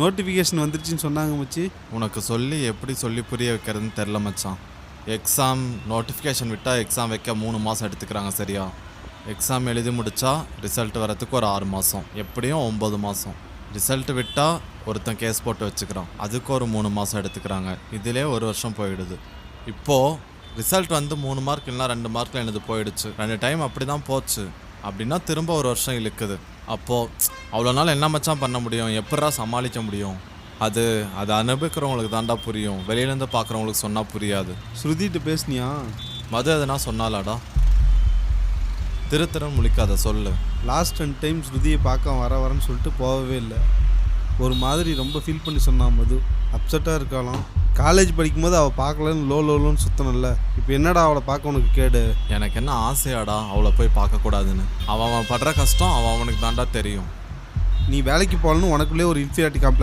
Notification வந்துருச்சுன்னு சொன்னாங்க மச்சி. உனக்கு சொல்லி எப்படி சொல்லி புரிய வைக்கிறதுன்னு தெரில மச்சான். எக்ஸாம் நோட்டிஃபிகேஷன் விட்டால் எக்ஸாம் வைக்க 3 மாதம் எடுத்துக்கிறாங்க சரியா. எக்ஸாம் எழுதி முடித்தா ரிசல்ட் வரத்துக்கு ஒரு 6 மாதம், எப்படியும் 9 மாதம். ரிசல்ட் விட்டால் ஒருத்தன் கேஸ் போட்டு வச்சுக்கிறான், அதுக்கு ஒரு 3 மாதம் எடுத்துக்கிறாங்க. இதிலே 1 வருஷம் போயிடுது. இப்போது ரிசல்ட் வந்து 3 மார்க் இல்லைனா 2 மார்க்கில் எனது போயிடுச்சு. 2 டைம் அப்படி தான் போச்சு. அப்படின்னா திரும்ப 1 வருஷம் இழுக்குது. அப்போது அவ்வளோ நாள் என்ன மச்சான் பண்ண முடியும், எப்படா சமாளிக்க முடியும்? அது அனுபவிக்கிறவங்களுக்கு தாண்டா புரியும், வெளியிலேருந்து பார்க்குறவங்களுக்கு சொன்னால் புரியாது. ஸ்ருதிட்டு பேசுனியா? மது எதுனா சொன்னாலாடா? திருத்தரம் முழிக்காத சொல்லு. லாஸ்ட் 2 டைம் ஸ்ருதியை பார்க்க வரேன்னு சொல்லிட்டு போகவே இல்லை. ஒரு மாதிரி ரொம்ப ஃபீல் பண்ணி சொன்னான் மது. அப்செட்டாக இருக்காளாம். காலேஜ் படிக்கும்போது அவள் பார்க்கலன்னு லோன்னு சுத்தணும்ல. இப்போ என்னடா அவளை பார்க்க உனக்கு கேடு? எனக்கு என்ன ஆசையாடா அவளை போய் பார்க்கக்கூடாதுன்னு? அவன் படுற கஷ்டம் அவனுக்கு தாண்டா தெரியும். நீ வேலைக்கு போகலன்னு உனக்குள்ளே ஒரு இன்ஃபீரியாரிட்டி காம்ப்ளெக்ஸ்